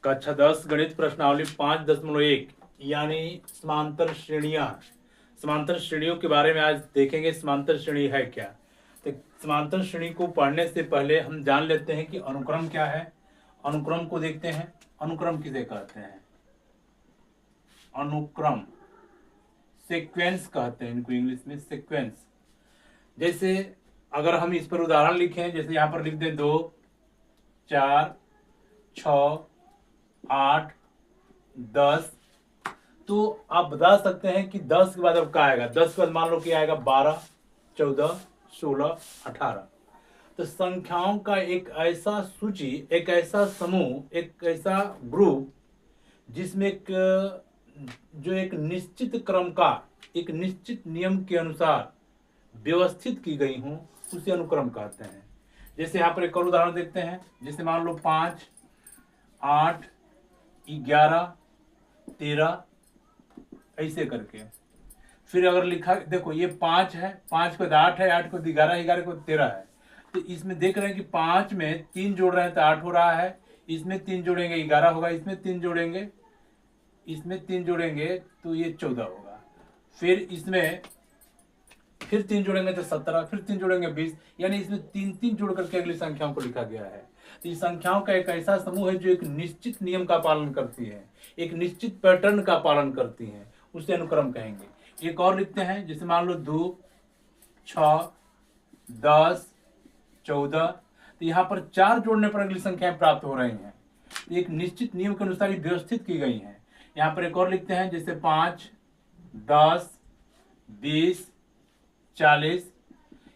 कक्षा 10 गणित प्रश्नावली 5.1 यानी समांतर श्रेणियां। समांतर श्रेणियों के बारे में आज देखेंगे। समांतर श्रेणी है क्या। तो समांतर श्रेणी को पढ़ने से पहले हम जान लेते हैं कि अनुक्रम क्या है। अनुक्रम को देखते हैं। अनुक्रम किसे कहते हैं? अनुक्रम सीक्वेंस कहते हैं इनको, इंग्लिश में सीक्वेंस। जैसे अगर हम इस पर उदाहरण लिखें, जैसे यहाँ पर लिख दें 2 4 6 8 10, तो आप बता सकते हैं कि 10 के बाद अब क्या आएगा। 10 के बाद मान लो कि आएगा 12 14 16 18। तो संख्याओं का एक ऐसा सूची, एक ऐसा समूह, एक ऐसा ग्रुप जिसमें जो एक निश्चित क्रम का, एक निश्चित नियम के अनुसार व्यवस्थित की गई हो, उसे अनुक्रम कहते हैं। जैसे यहाँ पर एक और उदाहरण देखते हैं। जैसे मान लो 5 8 11 13 ऐसे करके। फिर अगर लिखा, देखो ये 5 है, 5 को 8 है, 8 को 11, 11 को 13 है। तो इसमें देख रहे हैं कि 5 में 3 जोड़ रहे हैं तो 8 हो रहा है, इसमें 3 जोड़ेंगे 11 होगा, इसमें 3 जोड़ेंगे, इसमें 3 जोड़ेंगे तो ये 14 होगा। फिर इसमें फिर 3 जोड़ेंगे तो 17, फिर 3 जोड़ेंगे 20, यानी इसमें 3 जोड़ करके अगली संख्याओं को लिखा गया है। तो इस संख्याओं का एक ऐसा समूह है जो एक निश्चित नियम का पालन करती है, एक निश्चित पैटर्न का पालन करती है, उसे अनुक्रम कहेंगे। एक और लिखते हैं, जैसे मान लो 2 6 10 14। तो यहाँ पर 4 जोड़ने पर अगली संख्याएं प्राप्त हो रही हैं। एक निश्चित नियम के अनुसार व्यवस्थित की गई हैं। यहाँ पर एक और लिखते हैं, जैसे 5 10 20 40।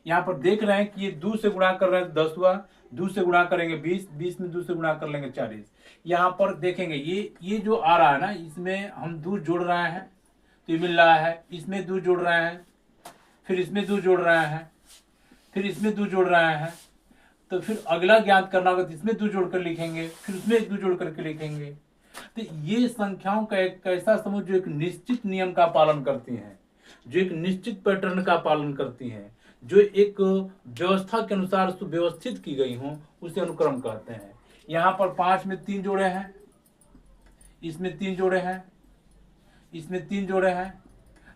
यहाँ पर देख रहे हैं कि ये 2 से गुणा कर रहे हैं तो 10 हुआ, 2 से गुणा करेंगे 20, 20 में 2 से गुणा कर लेंगे 40। यहाँ पर देखेंगे ये जो आ रहा है ना, इसमें हम 2 जोड़ रहे हैं तो ये मिल रहा है, इसमें 2 जोड़ रहे हैं, फिर इसमें 2 जोड़ रहे हैं, फिर इसमें 2 जोड़ रहे हैं। तो फिर अगला ज्ञात करना होगा तो इसमें 2 जोड़कर लिखेंगे, फिर उसमें 2 जोड़ करके लिखेंगे। तो ये संख्याओं का एक ऐसा समूह जो एक निश्चित नियम का पालन करती हैं, जो एक निश्चित पैटर्न का पालन करती हैं, जो एक व्यवस्था के अनुसार सुव्यवस्थित की गई हों, उसे अनुक्रम कहते हैं। यहाँ पर 5 में 3 जोड़े हैं, इसमें 3 जोड़े हैं, इसमें 3 जोड़े हैं।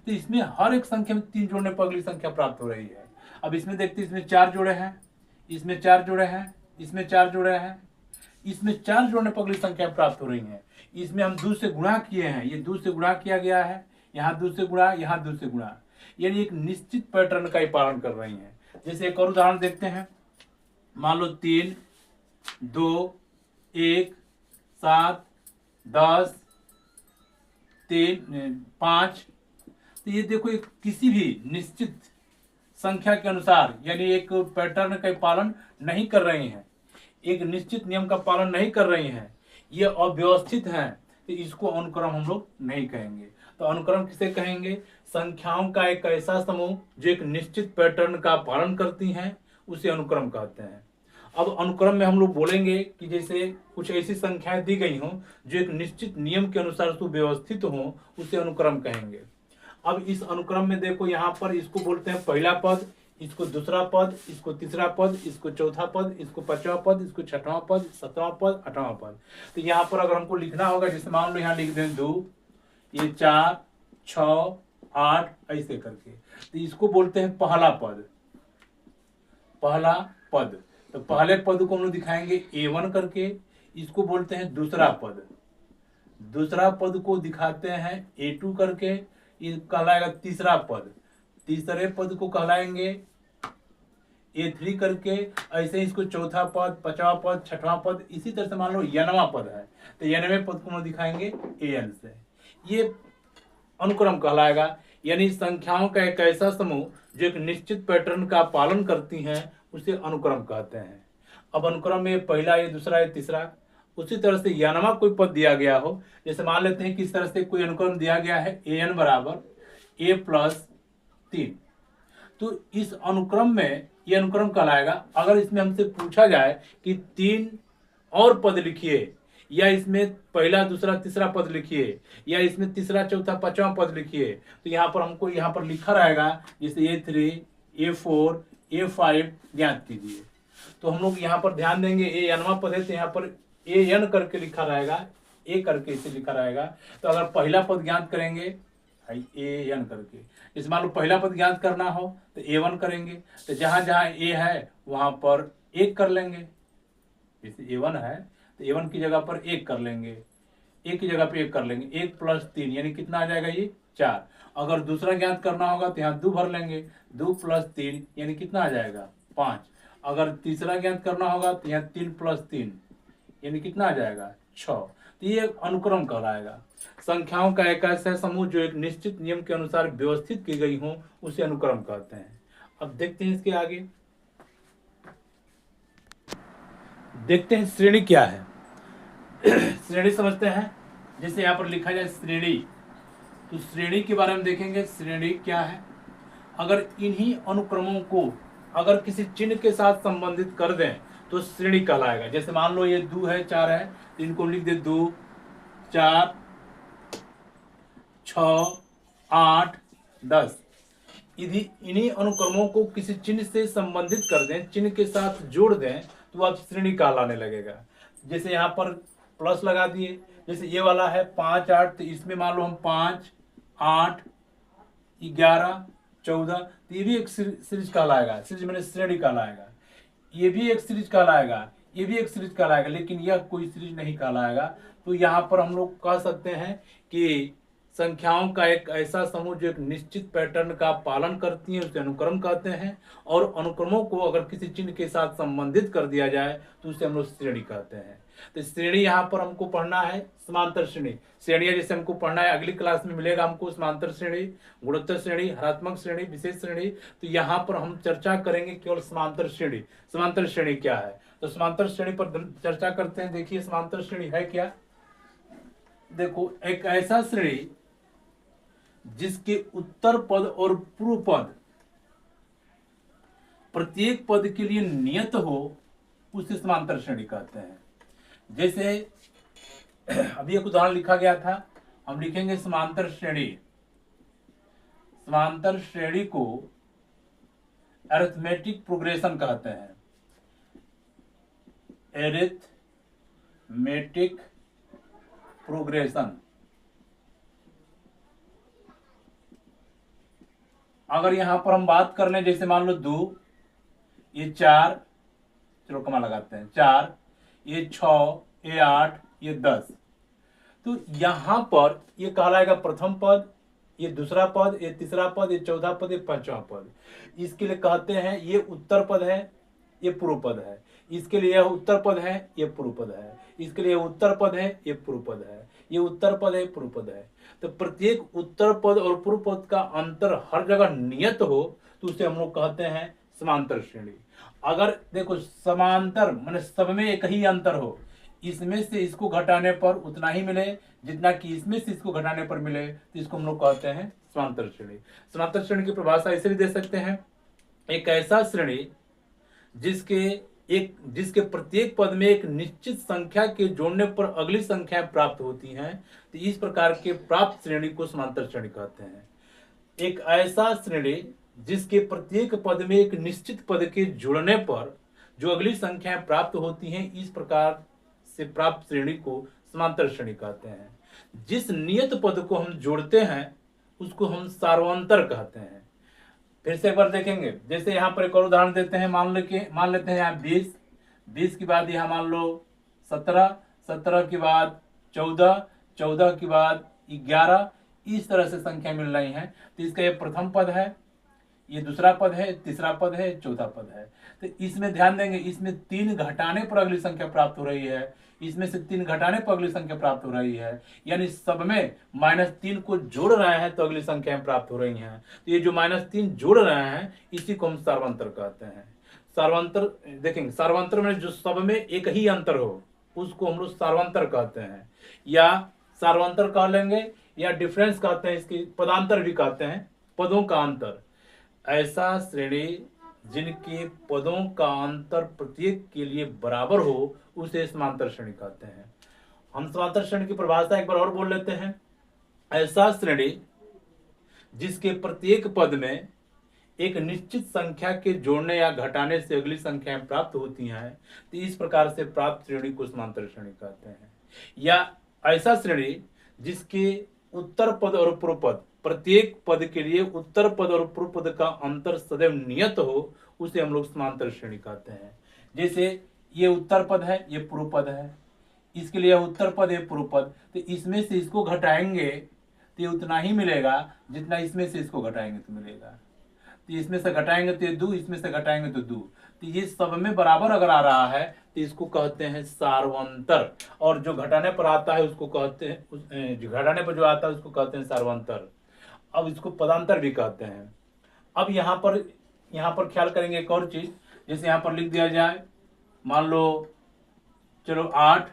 तो इसमें हर एक संख्या में 3 जोड़ने पर अगली संख्या प्राप्त हो रही है। अब इसमें देखते हैं, इसमें 4 जोड़े हैं, इसमें 4 जोड़े हैं, इसमें 4 जोड़े हैं, इसमें 4 जोड़ने पर अगली संख्या प्राप्त हो रही है। इसमें हम 2 से गुणा किए हैं, ये 2 से गुणा किया गया है, यहाँ 2 से गुणा, यहाँ 2 से गुणा, यानी एक निश्चित पैटर्न का ही पालन कर रही है। जैसे एक और उदाहरण देखते हैं। मान लो 3 2 1 7 10 3 5। तो ये देखो, एक किसी भी निश्चित संख्या के अनुसार, यानी एक पैटर्न का पालन नहीं कर रही हैं, एक निश्चित नियम का पालन नहीं कर रही हैं, ये अव्यवस्थित हैं, तो इसको अनुक्रम हम लोग नहीं कहेंगे। तो अनुक्रम किसे कहेंगे? संख्याओं का एक ऐसा समूह जो एक निश्चित पैटर्न का पालन करती हैं, उसे अनुक्रम कहते हैं। अब अनुक्रम में हम लोग बोलेंगे कि जैसे कुछ ऐसी संख्याएं दी गई हों जो एक निश्चित नियम के अनुसार सुव्यवस्थित हों, उसे अनुक्रम कहेंगे। अब इस अनुक्रम में देखो, यहाँ पर इसको बोलते हैं पहला पद, इसको दूसरा पद, इसको तीसरा पद, इसको चौथा पद, इसको पांचवा पद, इसको छठवां पद, 7वां पद, 8वां पद। तो यहाँ पर अगर हमको लिखना होगा, जैसे मान लो यहाँ लिख दें 2, ये 4 6 8 ऐसे करके, तो इसको बोलते हैं पहला पद। पहला पद, तो पहले पद को हम लोग दिखाएंगे A1 करके, इसको बोलते हैं दूसरा पद। दूसरा पद को दिखाते हैं A2 करके, ये कहलाएगा तीसरा पद। तीसरे पद को कहलाएंगे A3 करके, ऐसे ही इसको चौथा पद, पांचवा पद, छठवां पद, इसी तरह से मान लो n वां पद है तो n वें पद को हम दिखाएंगे AN से। ये अनुक्रम कहलाएगा, यानी संख्याओं का एक ऐसा समूह जो एक निश्चित पैटर्न का पालन करती हैं, उसे अनुक्रम कहते हैं। अब अनुक्रम में पहला, ये दूसरा, ये तीसरा, उसी तरह से n वां कोई पद दिया गया हो, जैसे मान लेते हैं किस तरह से कोई अनुक्रम दिया गया है AN बराबर A + 3। तो इस अनुक्रम में ये अनुक्रम कहलाएगा। अगर इसमें हमसे पूछा जाए कि 3 और पद लिखिए, या इसमें पहला दूसरा तीसरा पद लिखिए, या इसमें तीसरा चौथा पांचवा पद लिखिए, तो यहाँ पर हमको यहाँ पर लिखा रहेगा जैसे A3 A4 A5 ज्ञात कीजिए। तो हम लोग यहाँ पर ध्यान देंगे, A n वां पद है तो यहाँ पर AN करके लिखा रहेगा, ए करके इसे लिखा रहेगा। तो अगर पहला पद ज्ञात करेंगे ए एन करके, इस मान लो पहला पद ज्ञात करना हो तो A1 करेंगे, तो जहां जहां ए है वहां पर 1 कर लेंगे। जैसे A1 है तो A1 की जगह पर 1 कर लेंगे, 1 की जगह पे 1 कर लेंगे, 1 + 3 यानी कितना आ जाएगा ये 4। अगर दूसरा ज्ञात करना होगा तो यहाँ 2 भर लेंगे, 2 + 3 यानी कितना आ जाएगा 5। अगर तीसरा ज्ञात करना होगा तो यहाँ 3 + 3 यानी कितना आ जाएगा 6। तो ये एक अनुक्रम कहलाएगा। संख्याओं का एक ऐसा समूह जो एक निश्चित नियम के अनुसार व्यवस्थित की गई हो उसे अनुक्रम कहते हैं। अब देखते हैं इसके आगे, देखते हैं श्रेणी क्या है। श्रेणी समझते हैं, जैसे यहाँ पर लिखा जाए श्रेणी, तो श्रेणी के बारे में देखेंगे। श्रेणी क्या है? अगर इन्हीं अनुक्रमों को अगर किसी चिन्ह के साथ संबंधित कर दें तो श्रेणी कहलाएगा। जैसे मान लो ये 2 है 4 है, तो इनको लिख दे 2 4 6 8 10। इन्हीं अनुक्रमों को किसी चिन्ह से संबंधित कर दें, चिन्ह के साथ जोड़ दें तो अब श्रेणी कहलाने लगेगा। जैसे यहाँ पर प्लस लगा दिए, जैसे ये वाला है 5 8, तो इसमें मान लो हम 5 8 11 14, तो ये भी एक सीरीज कहलाएगा। सीरीज मैंने श्रेणी कहलाएगा। ये भी एक सीरीज कहलाएगा, ये भी एक सीरीज कहलाएगा, लेकिन यह कोई सीरीज नहीं कहलाएगा। तो यहाँ पर हम लोग कह सकते हैं कि संख्याओं का एक ऐसा समूह जो एक निश्चित पैटर्न का पालन करती है उसे अनुक्रम कहते हैं, और अनुक्रमों को अगर किसी चिन्ह के साथ संबंधित कर दिया जाए तो उसे हम लोग श्रेणी कहते हैं। तो श्रेणी यहाँ पर हमको पढ़ना है समांतर श्रेणी। श्रेणियां जैसे हमको पढ़ना है, अगली क्लास में मिलेगा हमको समांतर श्रेणी, गुणोत्तर श्रेणी, हरात्मक श्रेणी, विशेष श्रेणी। तो यहाँ पर हम चर्चा करेंगे केवल समांतर श्रेणी। समांतर श्रेणी क्या है, तो समांतर श्रेणी पर चर्चा करते हैं। देखिए समांतर श्रेणी है क्या। देखो, एक ऐसा श्रेणी जिसके उत्तर पद और पूर्व पद प्रत्येक पद के लिए नियत हो उसे समांतर श्रेणी कहते हैं। जैसे अभी एक उदाहरण लिखा गया था, हम लिखेंगे समांतर श्रेणी। समांतर श्रेणी को अरिथमेटिक प्रोग्रेशन कहते हैं। Arithmetic progression. अगर यहां पर हम बात कर लें, जैसे मान लो 2, ये 4, चलो कमा लगाते हैं 4, ये 6, ये 8, ये 10, तो यहां पर ये कहलाएगा प्रथम पद, ये दूसरा पद, ये तीसरा पद, ये चौथा पद, ये पांचवा पद। इसके लिए कहते हैं ये उत्तर पद है, ये पूर्व पद है। इसके लिए यह उत्तर पद है, ये पूर्व पद है। इसके लिए उत्तर पद है, ये पूर्व पद है। ये उत्तर पद है, पूर्व पद है। तो प्रत्येक उत्तर पद और पूर्व पद का अंतर हर जगह नियत हो तो उसे हम लोग कहते हैं समांतर श्रेणी। अगर देखो समांतर माने सब में एक ही अंतर हो, इसमें से इसको घटाने पर उतना ही मिले जितना कि इसमें से इसको घटाने पर मिले, तो इसको हम लोग कहते हैं समांतर श्रेणी। समांतर श्रेणी की परिभाषा ऐसे भी दे सकते हैं, एक ऐसा श्रेणी जिसके प्रत्येक पद में एक निश्चित संख्या के जोड़ने पर अगली संख्याएं प्राप्त होती हैं, तो इस प्रकार के प्राप्त श्रेणी को समांतर श्रेणी कहते हैं। एक ऐसा श्रेणी जिसके प्रत्येक पद में एक निश्चित पद के जुड़ने पर जो अगली संख्याएं प्राप्त होती हैं, इस प्रकार से प्राप्त श्रेणी को समांतर श्रेणी कहते हैं। जिस नियत पद को हम जोड़ते हैं उसको हम सार्वंतर कहते हैं। फिर से एक बार देखेंगे, जैसे यहाँ पर एक और उदाहरण देते हैं। मान लेते हैं यहाँ 20 के बाद यहाँ मान लो 17 के बाद 14 के बाद 11, इस तरह से संख्या मिल रही है। तो इसका ये प्रथम पद है, ये दूसरा पद है, तीसरा पद है, चौथा पद है। तो इसमें ध्यान देंगे, इसमें 3 घटाने पर अगली संख्या प्राप्त हो रही है, इसमें से 3 घटाने पर अगली संख्या प्राप्त हो रही है, यानी सब में -3 को जोड़ रहे हैं तो अगली संख्याएं प्राप्त हो रही हैं। तो ये जो -3 जोड़ रहे हैं इसी को हम सार्वंतर कहते हैं। सार्वंतर देखेंगे, सार्वंतर में जो सब में एक ही अंतर हो उसको हम लोग सार्वंतर कहते हैं, या सार्वंतर कह लेंगे, या डिफरेंस कहते हैं, इसकी पदांतर भी कहते हैं, पदों का अंतर। ऐसा श्रेणी जिनके पदों का अंतर प्रत्येक के लिए बराबर हो उसे समांतर श्रेणी कहते हैं। हम समांतर श्रेणी की परिभाषा एक बार और बोल लेते हैं। ऐसा श्रेणी जिसके प्रत्येक पद में एक निश्चित संख्या के जोड़ने या घटाने से अगली संख्याएं प्राप्त होती हैं, तो इस प्रकार से प्राप्त श्रेणी को समांतर श्रेणी कहते हैं। या ऐसा श्रेणी जिसके उत्तर पद और पूर्व पद, प्रत्येक पद के लिए उत्तर पद और पूर्व पद का अंतर सदैव नियत हो, उसे हम लोग समांतर श्रेणी कहते हैं। जैसे ये उत्तर पद है, ये पूर्व पद है, इसके लिए उत्तर पद है पूर्व पद, तो इसमें से इसको घटाएंगे तो ये उतना ही मिलेगा जितना इसमें से इसको घटाएंगे तो मिलेगा। तो इसमें से घटाएंगे तो ये 2, इसमें से घटाएंगे तो 2, तो ये सब में बराबर अगर आ रहा है तो इसको कहते हैं सार्वंतर। और जो घटाने पर आता है उसको कहते हैं, जो घटाने पर जो आता है उसको कहते हैं सार्वंतर। अब इसको पदांतर भी कहते हैं। अब यहाँ पर ख्याल करेंगे एक और चीज, जैसे यहाँ पर लिख दिया जाए, मान लो चलो 8,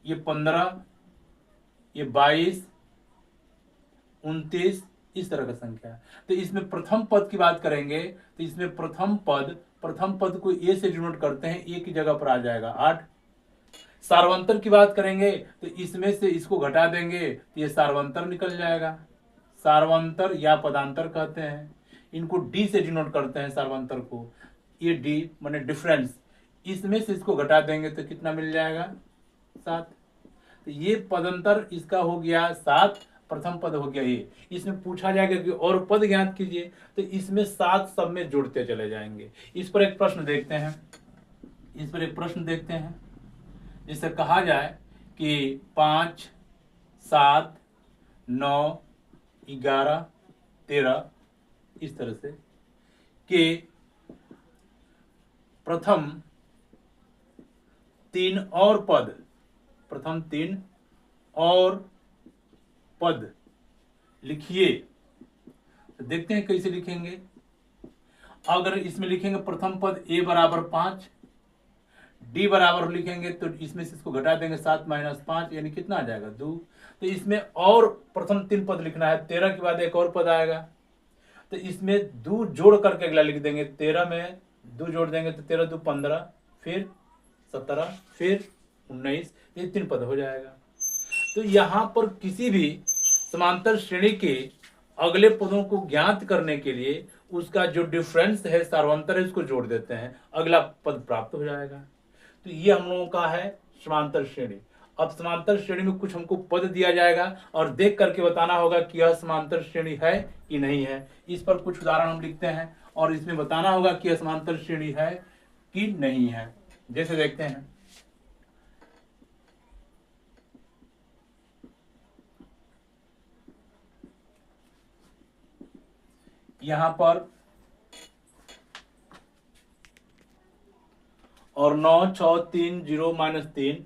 ये 15, ये 22, 29, इस तरह का संख्या। तो इसमें प्रथम पद की बात करेंगे तो इसमें प्रथम पद को ए से डिनोट करते हैं, ए की जगह पर आ जाएगा 8। सार्वंतर की बात करेंगे तो इसमें से इसको घटा देंगे तो ये सार्वंतर निकल जाएगा। सार्वंतर या पदांतर कहते हैं। इनको डी से डिनोट करते हैं सार्वंतर को, ये डी माने डिफरेंस। इसमें से इसको घटा देंगे तो कितना मिल जाएगा 7। तो ये पदंतर इसका हो गया 7, प्रथम पद हो गया ये। इसमें पूछा जाएगा कि और पद ज्ञात कीजिए, तो इसमें 7 सब में जोड़ते चले जाएंगे। इस पर एक प्रश्न देखते हैं, जिससे कहा जाए कि 5, 7, 9, 11, 13 इस तरह से कि प्रथम 3 और पद लिखिए। तो देखते हैं कैसे लिखेंगे। अगर इसमें लिखेंगे प्रथम पद a बराबर 5, d बराबर लिखेंगे तो इसमें से इसको घटा देंगे 7 - 5 यानी कितना आ जाएगा 2। तो इसमें और प्रथम 3 पद लिखना है, 13 के बाद एक और पद आएगा, तो इसमें 2 जोड़ करके अगला लिख देंगे। 13 में 2 जोड़ देंगे तो 13 × 2 = 15, फिर 17, फिर 19, ये 3 पद हो जाएगा। तो यहाँ पर किसी भी समांतर श्रेणी के अगले पदों को ज्ञात करने के लिए उसका जो डिफरेंस है सार्वंतर है उसको जोड़ देते हैं, अगला पद प्राप्त हो जाएगा। तो ये हम लोगों का है समांतर श्रेणी। अब समांतर श्रेणी में कुछ हमको पद दिया जाएगा और देख करके बताना होगा कि यह समांतर श्रेणी है कि नहीं है। इस पर कुछ उदाहरण हम लिखते हैं और इसमें बताना होगा कि यह समांतर श्रेणी है कि नहीं है। जैसे देखते हैं, यहां पर और 9, 6, 3, 0, -3,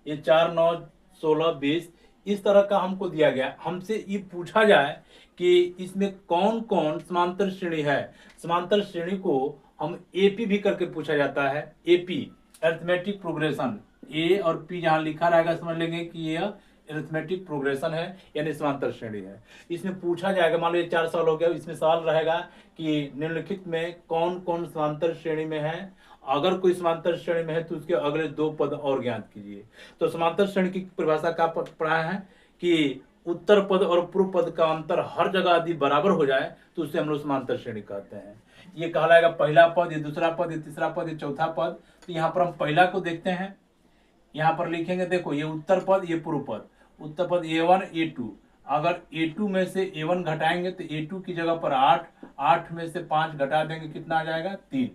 ये 4, 9, 16, 20 इस तरह का हमको दिया गया। हमसे ये पूछा जाए कि इसमें कौन कौन समांतर श्रेणी है। समांतर श्रेणी को हम एपी भी करके पूछा जाता है। एपी अरिथमेटिक प्रोग्रेशन, ए और पी जहां लिखा रहेगा समझ लेंगे कि यह अरिथमेटिक प्रोग्रेशन है यानी समांतर श्रेणी है। इसमें पूछा जाएगा, मान लो ये 4 सवाल हो गया, इसमें सवाल रहेगा कि निम्नलिखित में कौन कौन समांतर श्रेणी में है। अगर कोई समांतर श्रेणी में है तो उसके अगले 2 पद और ज्ञात कीजिए। तो समांतर श्रेणी की परिभाषा का पढ़ा है कि उत्तर पद और पूर्व पद का अंतर हर जगह यदि बराबर हो जाए तो उसे हम लोग समांतर श्रेणी कहते हैं। ये कहलाएगा पहला पद, ये दूसरा पद, ये तीसरा पद, ये चौथा पद। तो यहाँ पर हम पहला को देखते हैं, यहाँ पर लिखेंगे, देखो ये उत्तर पद, ये पूर्व पद। उत्तर पद A1, A2, अगर A2 में से A1 घटाएंगे तो A2 की जगह पर 8 में से 5 घटा देंगे कितना आ जाएगा 3।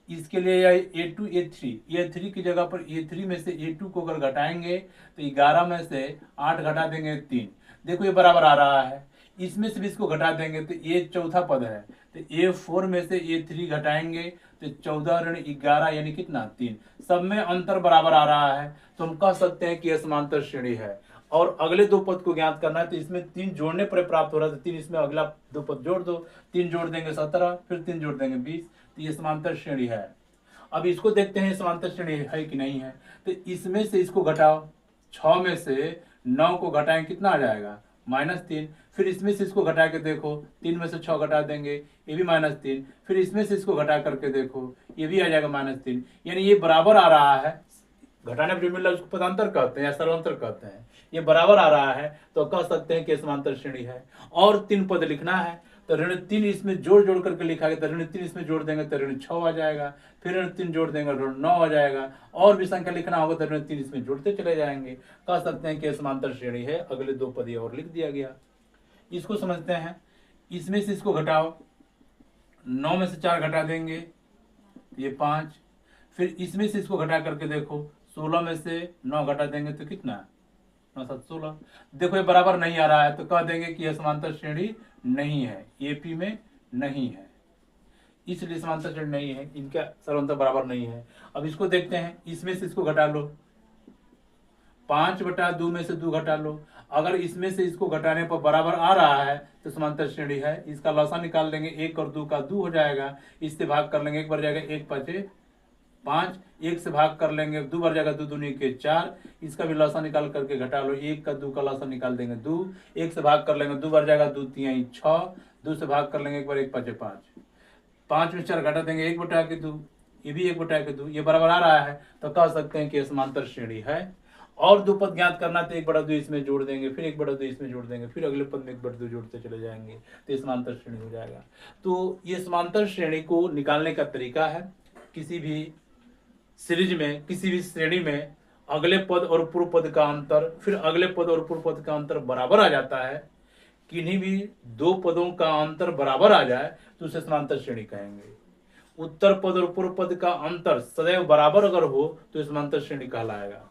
इसके लिए A2, A3 की जगह पर A3 में से A2 को अगर घटाएंगे तो 11 में से 8 घटा देंगे 3। देखो ये बराबर आ रहा है। इसमें से भी इसको घटा देंगे तो ये चौथा पद है, तो A4 में से A3 घटाएंगे तो 14 - 11 यानी कितना 3। सब में अंतर बराबर आ रहा है तो हम कह सकते हैं कि यह समांतर श्रेणी है। और अगले 2 पद को ज्ञात करना है तो इसमें 3 जोड़ने पर प्राप्त हो रहा है, तो 3 इसमें अगला 2 पद जोड़ दो, 3 जोड़ देंगे 17, फिर 3 जोड़ देंगे 20, तो ये समांतर श्रेणी है। अब इसको देखते हैं समांतर श्रेणी है कि नहीं है। तो इसमें से इसको घटाओ, 6 में से 9 को घटाएं कितना आ जाएगा -3। फिर इसमें से इसको घटा के देखो, 3 में से 6 घटा देंगे ये भी -3। फिर इसमें से इसको घटा करके देखो ये भी आ जाएगा -3। यानी ये बराबर आ रहा है। घटाने पर जो मिल रहा है उसको पदांतर कहते हैं या सर्वांतर कहते हैं। ये बराबर आ रहा है तो कह सकते हैं कि समांतर श्रेणी है। और 3 पद लिखना है तो ऋण 3 इसमें जोड़ जोड़ करके लिखा गया, तो ऋण 3 इसमें जोड़ देंगे तो ऋण 6 आ जाएगा, फिर ऋण 3 जोड़ देंगे ऋण 9 आ जाएगा, और भी संख्या लिखना होगा तो ऋण 3 इसमें जोड़ते चले जाएंगे। कह सकते हैं कि समांतर श्रेणी है। अगले 2 पद और लिख दिया गया। इसको समझते हैं। इसमें से इसको घटाओ, 9 में से 4 घटा देंगे ये 5, फिर इसमें से इसको घटा करके देखो, 16 में से 9 घटा देंगे तो कितना, 9 7 16। देखो ये बराबर नहीं आ रहा है, तो कह देंगे कि यह समांतर श्रेणी नहीं है, एपी में नहीं है, इसलिए समांतर श्रेणी नहीं है, इनका सर्वंतर बराबर नहीं है। अब इसको देखते हैं, इसमें से इसको घटा लो, 5/2 में से 2 घटा लो। अगर इसमें से इसको घटाने पर बराबर आ रहा है तो समांतर श्रेणी है। इसका लॉसा निकाल लेंगे, 1 और 2 का 2 हो जाएगा, इससे भाग कर लेंगे, 1 बार जाएगा 1 5 5, 1 से भाग कर लेंगे, 2 बार जाएगा 2 दूनी के 4, इसका भी लॉसा निकाल करके घटा लो, 1 का 2 का लॉसा निकाल देंगे 2, 1 से भाग कर लेंगे, 2 बार जाएगा 2 3 6, 2 से भाग कर लेंगे, 1 बार 1 5 5, 5 में 4 घटा देंगे, 1/2, ये भी 1/2, ये बराबर आ रहा है, तो कह सकते हैं कि समांतर श्रेणी है। और 2 पद ज्ञात करना, तो 1/2 इसमें जोड़ देंगे, फिर 1/2 इसमें जोड़ देंगे, फिर अगले पद में 1/2 जोड़ते चले जाएंगे, तो ये समांतर श्रेणी हो जाएगा। तो ये समांतर श्रेणी को निकालने का तरीका है। किसी भी सीरीज में, किसी भी श्रेणी में अगले पद और पूर्व पद का अंतर, फिर अगले पद और पूर्व पद का अंतर बराबर आ जाता है। किन्हीं भी 2 पदों का अंतर बराबर आ जाए तो उसे समांतर श्रेणी कहेंगे। उत्तर पद और पूर्व पद का अंतर सदैव बराबर अगर हो तो समांतर श्रेणी कहलाएगा।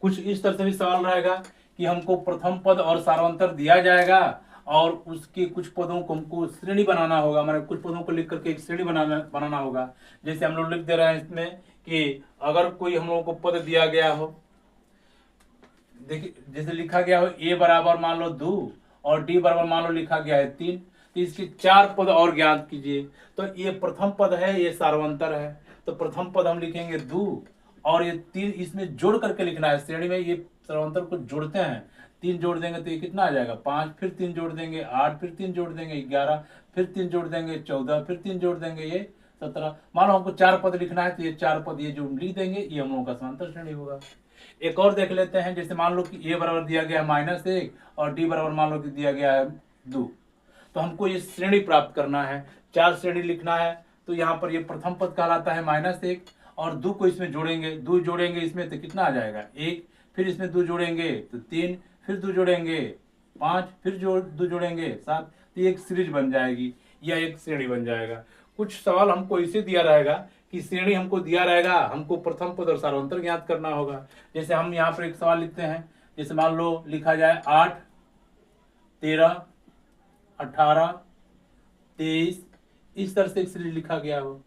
कुछ इस तरह से भी सवाल रहेगा कि हमको प्रथम पद और सार्वंतर दिया जाएगा और उसके कुछ पदों को हमको श्रेणी बनाना होगा, माने कुछ पदों को लिख करके एक श्रेणी बनाना होगा। जैसे हम लोग लिख दे रहे हैं इसमें कि अगर कोई हम लोगों को पद दिया गया हो, देखिए जैसे लिखा गया हो a बराबर मान लो 2 और d बराबर मान लो लिखा गया है 3, तो इसके 4 पद और ज्ञात कीजिए। तो ये प्रथम पद है, ये सार्वंतर है, तो प्रथम पद हम लिखेंगे 2 और ये 3 इसमें जोड़ करके लिखना है। श्रेणी में ये सार्वंतर को जोड़ते हैं, 3 जोड़ देंगे तो ये कितना आ जाएगा 5, फिर 3 जोड़ देंगे 8, फिर 3 जोड़ देंगे 11, फिर 3 जोड़ देंगे 14, फिर 3 जोड़ देंगे ये 17। मानो हमको 4 पद लिखना है तो ये 4 पद ये जो लिख देंगे ये हम लोगों का समांतर श्रेणी होगा। एक और देख लेते हैं। जैसे मान लो कि a बराबर दिया गया है -1 और d बराबर मान लो कि दिया गया है 2, तो हमको ये श्रेणी प्राप्त करना है, 4 श्रेणी लिखना है। तो यहाँ पर ये प्रथम पद कहलाता है -1 और 2 को इसमें जोड़ेंगे, 2 जोड़ेंगे इसमें तो कितना आ जाएगा 1, फिर इसमें 2 जोड़ेंगे तो 3, फिर 2 जोड़ेंगे 5, फिर 2 जोड़ेंगे 7, तो एक सीरीज बन जाएगी या एक श्रेणी बन जाएगा। कुछ सवाल हमको इसे दिया रहेगा कि श्रेणी हमको दिया रहेगा, हमको प्रथम पद और सार्वंतर ज्ञात करना होगा। जैसे हम यहाँ पर एक सवाल लिखते हैं, जैसे मान लो लिखा जाए 8 13 18 23, इस तरह से एक सीरीज लिखा गया हो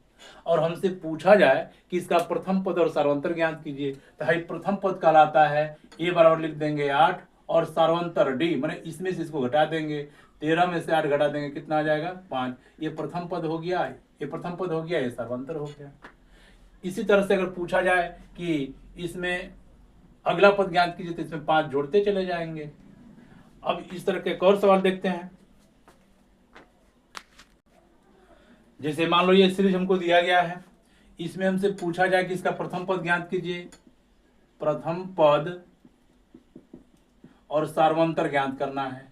और हमसे पूछा जाए कि इसका प्रथम पद और सार्वंतर ज्ञात कीजिए, तो भाई प्रथम पद कहलाता है a बराबर लिख देंगे 8 और सार्वंतर d, माने इसमें से इसको घटा देंगे, 13 में से 8 घटा देंगे, कितना आ जाएगा 5। ये प्रथम पद हो गया, ये प्रथम पद हो गया, ये सार्वंतर हो गया। इसी तरह से अगर पूछा जाए कि इसमें अगला पद ज्ञात कीजिए तो इसमें 5 जोड़ते चले जाएंगे। अब इस तरह के एक और सवाल देखते हैं। जैसे मान लो ये सीरीज हमको दिया गया है, इसमें हमसे पूछा जाए कि इसका प्रथम पद ज्ञात कीजिए, प्रथम पद और सार्वंतर ज्ञात करना है।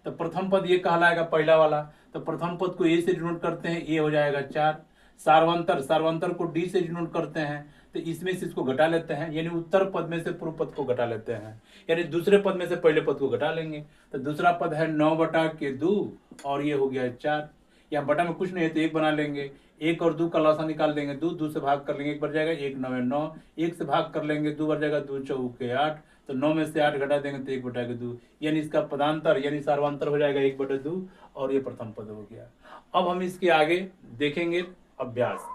तो प्रथम पद ये कहलाएगा पहला वाला, तो प्रथम पद को a से डिनोट करते हैं, a हो जाएगा 4। सार्वंतर को d से डिनोट करते हैं, तो इसमें से इसको घटा लेते हैं, यानी उत्तर पद में से पूर्व पद को घटा लेते हैं, यानी दूसरे पद में से पहले पद को घटा लेंगे। तो दूसरा पद है 9/2 और ये हो गया 4। यहाँ बटा में कुछ नहीं है तो 1 बना लेंगे, 1 और 2 का लॉसा निकाल देंगे, 2 से भाग कर लेंगे, 1 बार जाएगा 1 9 9, 1 से भाग कर लेंगे, 2 बार जाएगा 2 4 8, तो 9 में से 8 घटा देंगे तो 1/2, यानी इसका पदांतर यानी सार्वंतर हो जाएगा 1/2 और ये प्रथम पद हो गया। अब हम इसके आगे देखेंगे अभ्यास।